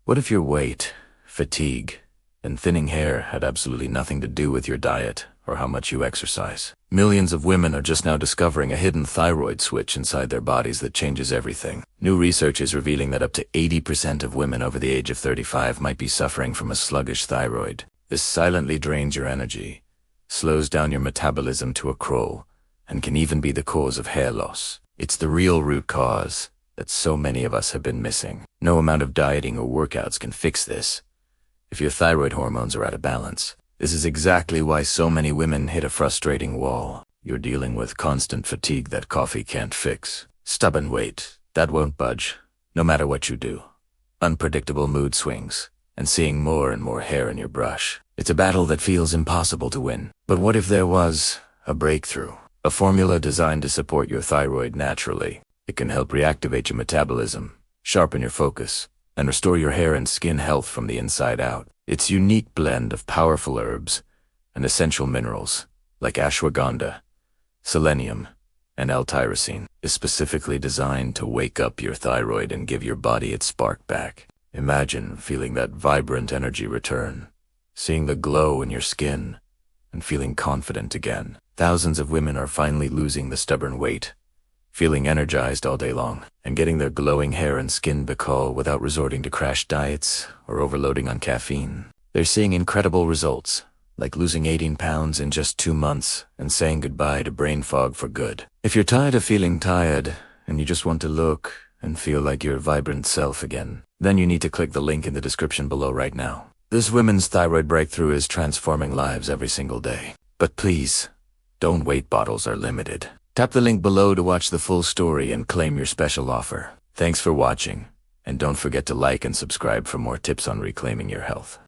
What if your weight, fatigue, and thinning hair had absolutely nothing to do with your diet or how much you exercise? Millions of women are just now discovering a hidden thyroid switch inside their bodies that changes everything. New research is revealing that up to 80% of women over the age of 35 might be suffering from a sluggish thyroid. This silently drains your energy, slows down your metabolism to a crawl, and can even be the cause of hair loss. It's the real root cause that so many of us have been missing. No amount of dieting or workouts can fix this if your thyroid hormones are out of balance. This is exactly why so many women hit a frustrating wall. You're dealing with constant fatigue that coffee can't fix, stubborn weight that won't budge, no matter what you do, unpredictable mood swings, and seeing more and more hair in your brush. It's a battle that feels impossible to win. But what if there was a breakthrough? A formula designed to support your thyroid naturally. It can help reactivate your metabolism, sharpen your focus, and restore your hair and skin health from the inside out. Its unique blend of powerful herbs and essential minerals like ashwagandha, selenium, and L-tyrosine is specifically designed to wake up your thyroid and give your body its spark back. Imagine feeling that vibrant energy return, seeing the glow in your skin, and feeling confident again. Thousands of women are finally losing the stubborn weight, feeling energized all day long, and getting their glowing hair and skin back without resorting to crash diets or overloading on caffeine. They're seeing incredible results, like losing 18 pounds in just 2 months and saying goodbye to brain fog for good. If you're tired of feeling tired and you just want to look and feel like your vibrant self again, then you need to click the link in the description below right now. This women's thyroid breakthrough is transforming lives every single day. But please, don't wait, bottles are limited. Tap the link below to watch the full story and claim your special offer. Thanks for watching, and don't forget to like and subscribe for more tips on reclaiming your health.